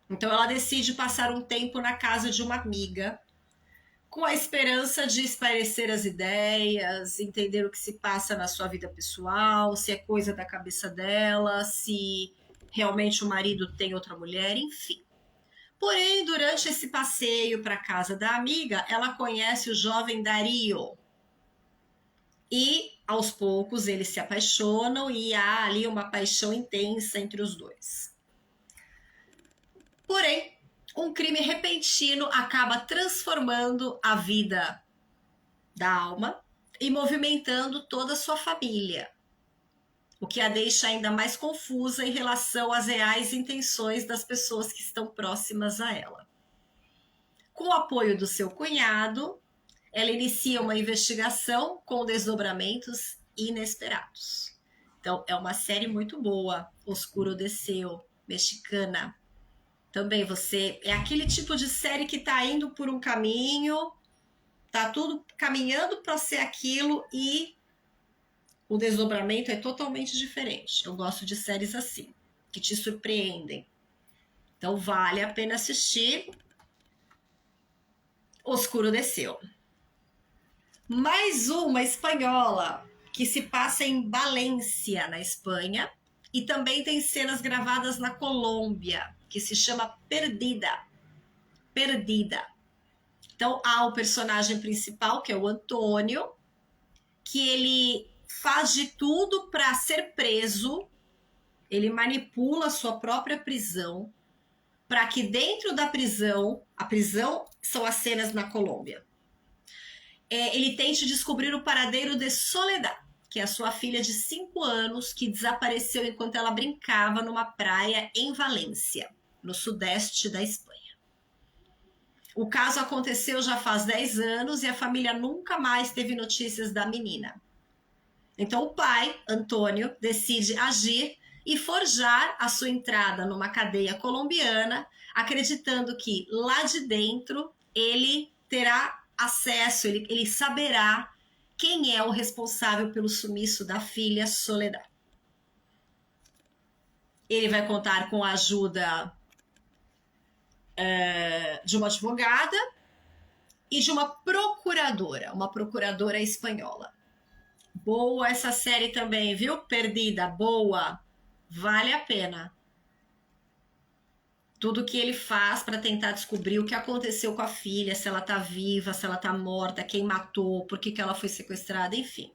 Speaker 1: Então ela decide passar um tempo na casa de uma amiga, com a esperança de espairecer as ideias, entender o que se passa na sua vida pessoal, se é coisa da cabeça dela, se realmente o marido tem outra mulher, enfim. Porém, durante esse passeio para a casa da amiga, ela conhece o jovem Dario. E, aos poucos, eles se apaixonam e há ali uma paixão intensa entre os dois. Porém, um crime repentino acaba transformando a vida da Alma e movimentando toda a sua família, o que a deixa ainda mais confusa em relação às reais intenções das pessoas que estão próximas a ela. Com o apoio do seu cunhado, ela inicia uma investigação com desdobramentos inesperados. Então, é uma série muito boa, Oscuro Desceu, mexicana. Também é aquele tipo de série que tá indo por um caminho, tá tudo caminhando para ser aquilo e o desdobramento é totalmente diferente. Eu gosto de séries assim, que te surpreendem. Então vale a pena assistir Oscuro Desceu. Mais uma espanhola que se passa em Valência, na Espanha, e também tem cenas gravadas na Colômbia, que se chama Perdida. Perdida. Então, há o personagem principal, que é o Antônio, que ele faz de tudo para ser preso, ele manipula a sua própria prisão, para que dentro da prisão, a prisão são as cenas na Colômbia, ele tente descobrir o paradeiro de Soledad, que é a sua filha de 5 anos, que desapareceu enquanto ela brincava numa praia em Valência, no sudeste da Espanha. O caso aconteceu já faz 10 anos e a família nunca mais teve notícias da menina. Então o pai, Antônio, decide agir e forjar a sua entrada numa cadeia colombiana, acreditando que lá de dentro ele terá acesso, ele saberá quem é o responsável pelo sumiço da filha Soledad. Ele vai contar com a ajuda de uma advogada e de uma procuradora espanhola. Boa essa série também, viu? Perdida, boa. Vale a pena. Tudo que ele faz para tentar descobrir o que aconteceu com a filha, se ela tá viva, se ela tá morta, quem matou, por que ela foi sequestrada, enfim.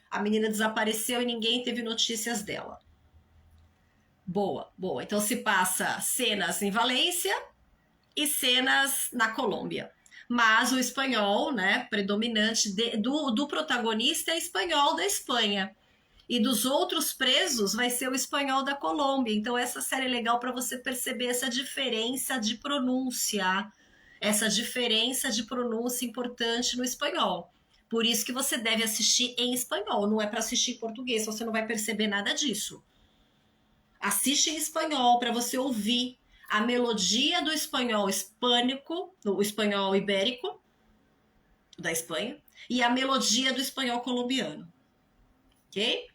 Speaker 1: A menina desapareceu e ninguém teve notícias dela. Boa, boa. Então se passa cenas em Valência e cenas na Colômbia. Mas o espanhol, né, predominante do protagonista é espanhol da Espanha. E dos outros presos vai ser o espanhol da Colômbia. Então essa série é legal para você perceber essa diferença de pronúncia. Essa diferença de pronúncia importante no espanhol. Por isso que você deve assistir em espanhol. Não é para assistir em português, você não vai perceber nada disso. Assiste em espanhol para você ouvir a melodia do espanhol hispânico, o espanhol ibérico, da Espanha, e a melodia do espanhol colombiano. Ok?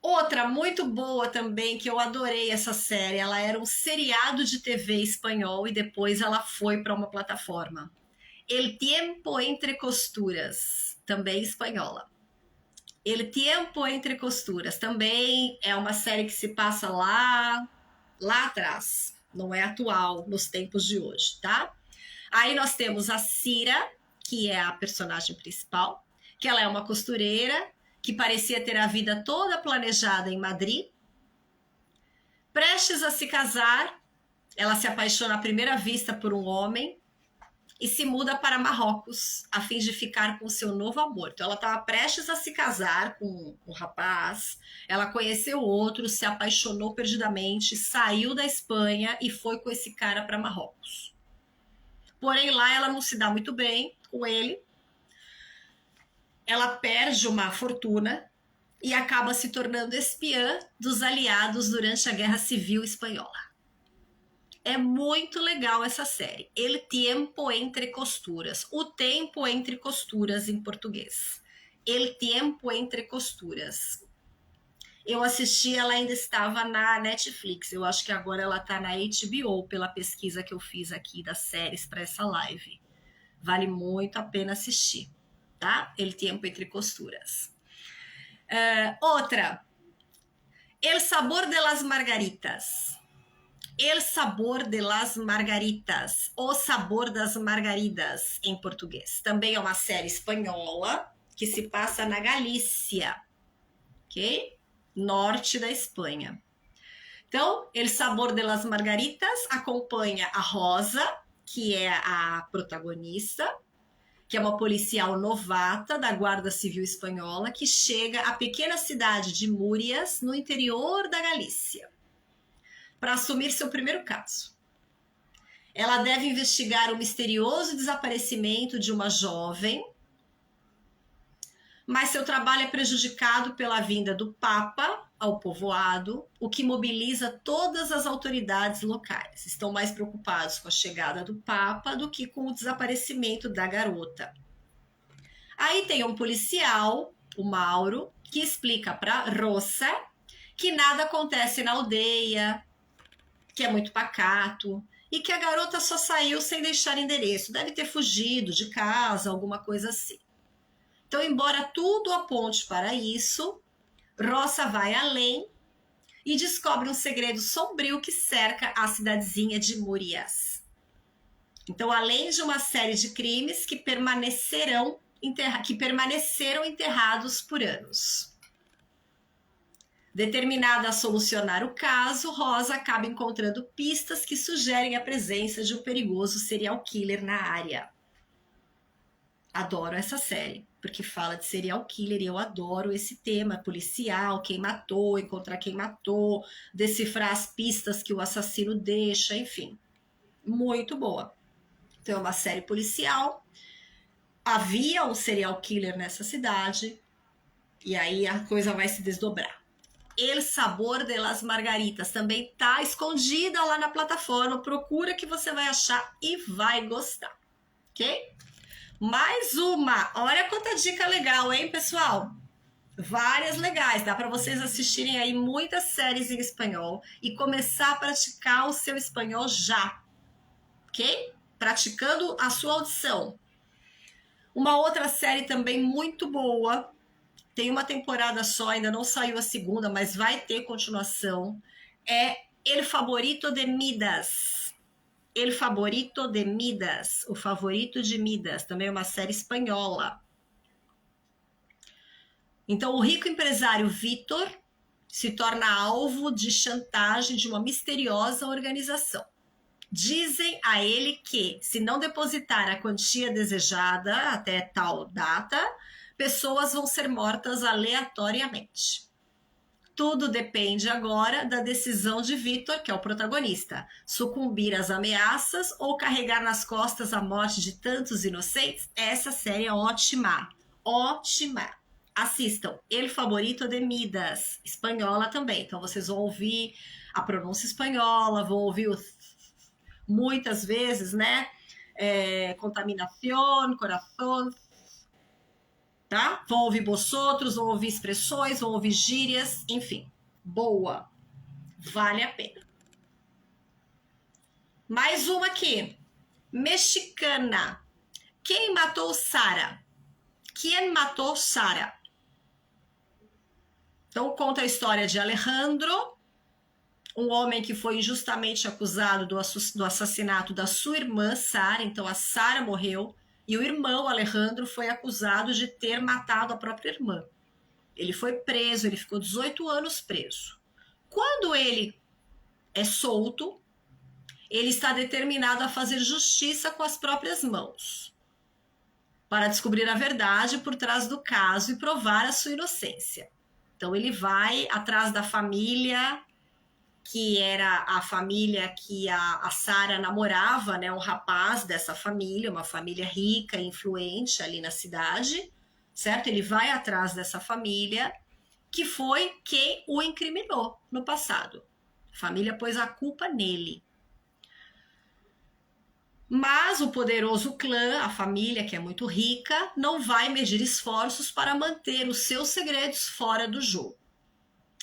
Speaker 1: Outra muito boa também, que eu adorei essa série, ela era um seriado de TV espanhol e depois ela foi para uma plataforma. El Tiempo Entre Costuras, também espanhola. El Tiempo Entre Costuras, também é uma série que se passa lá atrás, não é atual nos tempos de hoje, tá? Aí nós temos a Cira, que é a personagem principal, que ela é uma costureira que parecia ter a vida toda planejada em Madrid. Prestes a se casar, ela se apaixona à primeira vista por um homem e se muda para Marrocos a fim de ficar com seu novo amor. Então ela estava prestes a se casar com um rapaz, ela conheceu outro, se apaixonou perdidamente, saiu da Espanha e foi com esse cara para Marrocos. Porém lá ela não se dá muito bem com ele, ela perde uma fortuna e acaba se tornando espiã dos aliados durante a Guerra Civil Espanhola. É muito legal essa série. El Tiempo Entre Costuras. O Tempo Entre Costuras em português. El Tiempo Entre Costuras. Eu assisti, ela ainda estava na Netflix. Eu acho que agora ela está na HBO, pela pesquisa que eu fiz aqui das séries para essa live. Vale muito a pena assistir, tá? El Tiempo Entre Costuras. Outra. El Sabor de las Margaritas. El Sabor de las Margaritas, O Sabor das Margaridas, em português. Também é uma série espanhola que se passa na Galícia, ok? Norte da Espanha. Então, El Sabor de las Margaritas acompanha a Rosa, que é a protagonista, que é uma policial novata da Guarda Civil Espanhola, que chega à pequena cidade de Múrias, no interior da Galícia, para assumir seu primeiro caso. Ela deve investigar o misterioso desaparecimento de uma jovem, mas seu trabalho é prejudicado pela vinda do Papa ao povoado, o que mobiliza todas as autoridades locais. Estão mais preocupados com a chegada do Papa do que com o desaparecimento da garota. Aí tem um policial, o Mauro, que explica para Rosa que nada acontece na aldeia, que é muito pacato, e que a garota só saiu sem deixar endereço, deve ter fugido de casa, alguma coisa assim. Então, embora tudo aponte para isso, Rosa vai além e descobre um segredo sombrio que cerca a cidadezinha de Múrias. Então, além de uma série de crimes que permaneceram enterrados por anos. Determinada a solucionar o caso, Rosa acaba encontrando pistas que sugerem a presença de um perigoso serial killer na área. Adoro essa série, porque fala de serial killer e eu adoro esse tema policial, quem matou, encontrar quem matou, decifrar as pistas que o assassino deixa, enfim. Muito boa. Então é uma série policial. Havia um serial killer nessa cidade e aí a coisa vai se desdobrar. El Sabor de las Margaritas também tá escondida lá na plataforma. Procura que você vai achar e vai gostar, ok? Mais uma. Olha quanta dica legal, hein, pessoal? Várias legais. Dá para vocês assistirem aí muitas séries em espanhol e começar a praticar o seu espanhol já, ok? Praticando a sua audição. Uma outra série também muito boa. Tem uma temporada só, ainda não saiu a segunda, mas vai ter continuação. É El Favorito de Midas. El Favorito de Midas. O Favorito de Midas. Também é uma série espanhola. Então, o rico empresário Vítor se torna alvo de chantagem de uma misteriosa organização. Dizem a ele que, se não depositar a quantia desejada até tal data, pessoas vão ser mortas aleatoriamente. Tudo depende agora da decisão de Vítor, que é o protagonista, sucumbir às ameaças ou carregar nas costas a morte de tantos inocentes. Essa série é ótima, ótima. Assistam, El Favorito de Midas, espanhola também. Então vocês vão ouvir a pronúncia espanhola, vão ouvir muitas vezes, né? Contaminación, corazón, tá? Vão ouvir vosotros, vão ouvir expressões, vão ouvir gírias, enfim. Boa. Vale a pena. Mais uma aqui. Mexicana. Quem matou Sara? Quem matou Sara? Então, conta a história de Alejandro, um homem que foi injustamente acusado do assassinato da sua irmã, Sara. Então, a Sara morreu. E o irmão, Alejandro, foi acusado de ter matado a própria irmã. Ele foi preso, ele ficou 18 anos preso. Quando ele é solto, ele está determinado a fazer justiça com as próprias mãos, para descobrir a verdade por trás do caso e provar a sua inocência. Então ele vai atrás da família, que era a família que a Sarah namorava, né, um rapaz dessa família, uma família rica e influente ali na cidade, certo? Ele vai atrás dessa família, que foi quem o incriminou no passado. A família pôs a culpa nele. Mas o poderoso clã, a família que é muito rica, não vai medir esforços para manter os seus segredos fora do jogo,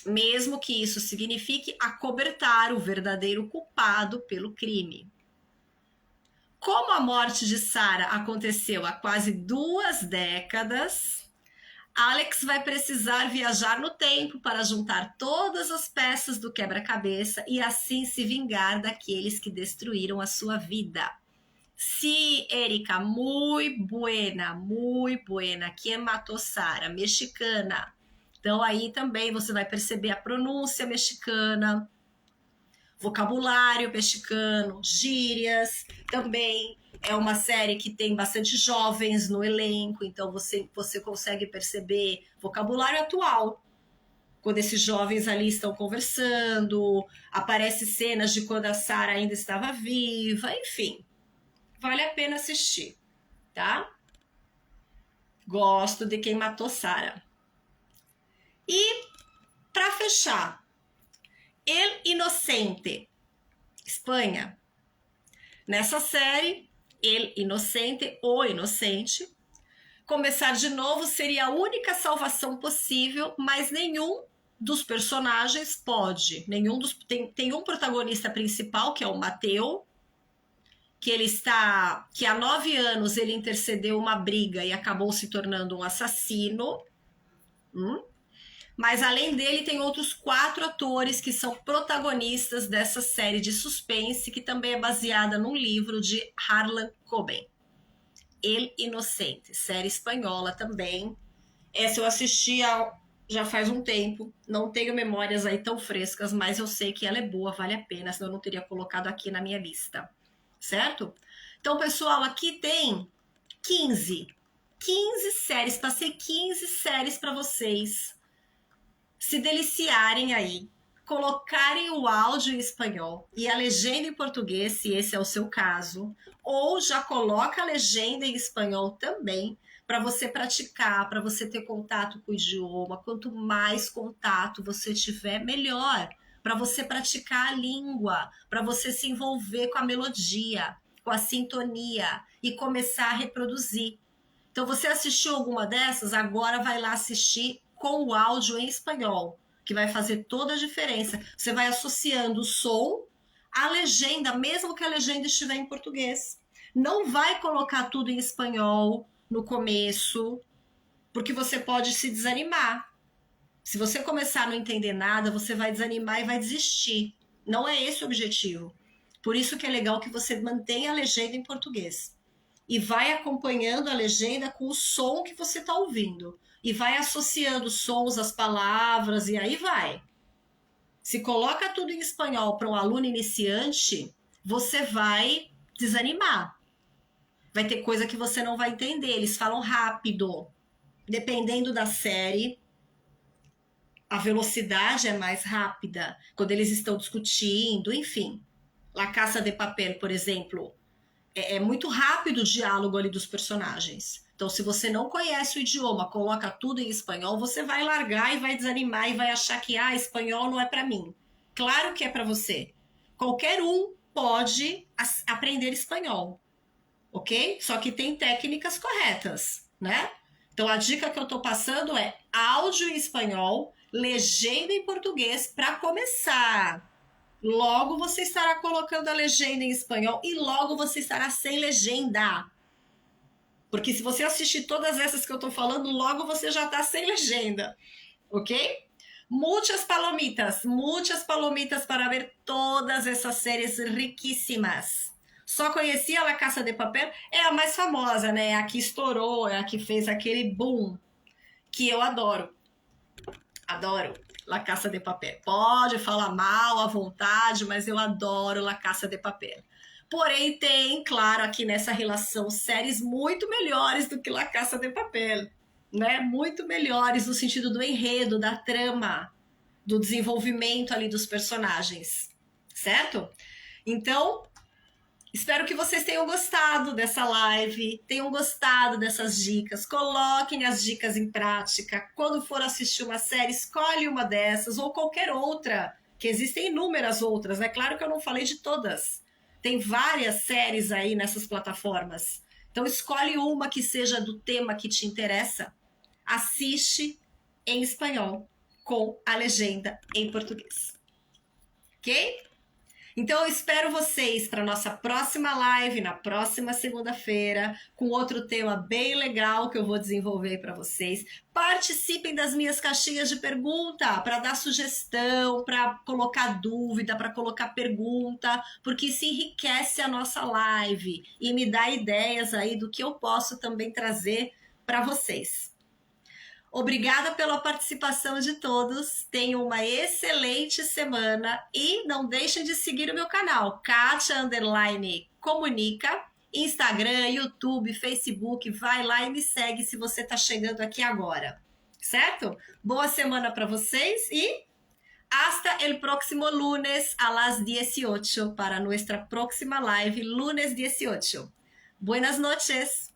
Speaker 1: mesmo que isso signifique acobertar o verdadeiro culpado pelo crime. Como a morte de Sarah aconteceu há quase 2 décadas, Alex vai precisar viajar no tempo para juntar todas as peças do quebra-cabeça e assim se vingar daqueles que destruíram a sua vida. Sí, Erika, muy buena. Quem matou Sarah? Mexicana. Então aí também você vai perceber a pronúncia mexicana, vocabulário mexicano, gírias. Também é uma série que tem bastante jovens no elenco, então você consegue perceber vocabulário atual. Quando esses jovens ali estão conversando, aparecem cenas de quando a Sarah ainda estava viva, enfim. Vale a pena assistir, tá? Gosto de Quem Matou Sarah. E, para fechar, El Inocente, Espanha. Nessa série, El Inocente, o Inocente, começar de novo seria a única salvação possível, mas nenhum dos personagens pode. Tem um protagonista principal, que é o Mateo, que há 9 anos ele intercedeu uma briga e acabou se tornando um assassino. Mas além dele tem outros 4 atores que são protagonistas dessa série de suspense, que também é baseada num livro de Harlan Coben. El Inocente, série espanhola também. Essa eu assisti já faz um tempo, não tenho memórias aí tão frescas, mas eu sei que ela é boa, vale a pena, senão eu não teria colocado aqui na minha lista. Certo? Então, pessoal, aqui tem 15 séries, passei 15 séries para vocês se deliciarem aí, colocarem o áudio em espanhol e a legenda em português, se esse é o seu caso, ou já coloca a legenda em espanhol também, para você praticar, para você ter contato com o idioma. Quanto mais contato você tiver, melhor. Para você praticar a língua, para você se envolver com a melodia, com a sintonia e começar a reproduzir. Então, você assistiu alguma dessas? Agora vai lá assistir com o áudio em espanhol, que vai fazer toda a diferença. Você vai associando o som à legenda, mesmo que a legenda estiver em português. Não vai colocar tudo em espanhol no começo, porque você pode se desanimar. Se você começar a não entender nada, você vai desanimar e vai desistir. Não é esse o objetivo. Por isso que é legal que você mantenha a legenda em português. E vai acompanhando a legenda com o som que você está ouvindo. E vai associando os sons às palavras e aí vai. Se coloca tudo em espanhol para um aluno iniciante, você vai desanimar. Vai ter coisa que você não vai entender. Eles falam rápido. Dependendo da série, a velocidade é mais rápida quando eles estão discutindo, enfim. La Casa de Papel, por exemplo, é muito rápido o diálogo ali dos personagens. Então, se você não conhece o idioma, coloca tudo em espanhol, você vai largar e vai desanimar e vai achar que espanhol não é para mim. Claro que é para você. Qualquer um pode aprender espanhol, ok? Só que tem técnicas corretas, né? Então, a dica que eu estou passando é áudio em espanhol, legenda em português para começar. Logo você estará colocando a legenda em espanhol e logo você estará sem legenda. Porque se você assistir todas essas que eu estou falando, logo você já está sem legenda. Ok? Muitas palomitas para ver todas essas séries riquíssimas. Só conhecia La Casa de Papel? É a mais famosa, né? É a que estourou, é a que fez aquele boom. Que eu adoro. Adoro. La Casa de Papel. Pode falar mal à vontade, mas eu adoro La Casa de Papel. Porém, tem, claro, aqui nessa relação, séries muito melhores do que La Casa de Papel, né? Muito melhores no sentido do enredo, da trama, do desenvolvimento ali dos personagens, certo? Então, espero que vocês tenham gostado dessa live, tenham gostado dessas dicas. Coloquem as dicas em prática. Quando for assistir uma série, escolhe uma dessas ou qualquer outra, que existem inúmeras outras. É claro que eu não falei de todas. Tem várias séries aí nessas plataformas. Então, escolhe uma que seja do tema que te interessa. Assiste em espanhol, com a legenda em português. Ok? Então eu espero vocês para nossa próxima live, na próxima segunda-feira, com outro tema bem legal que eu vou desenvolver para vocês. Participem das minhas caixinhas de pergunta para dar sugestão, para colocar dúvida, para colocar pergunta, porque isso enriquece a nossa live e me dá ideias aí do que eu posso também trazer para vocês. Obrigada pela participação de todos. Tenham uma excelente semana e não deixem de seguir o meu canal, Katia_Comunica, Instagram, YouTube, Facebook. Vai lá e me segue se você está chegando aqui agora, certo? Boa semana para vocês e hasta el próximo lunes a las 18 para nuestra próxima live, lunes 18. Buenas noches.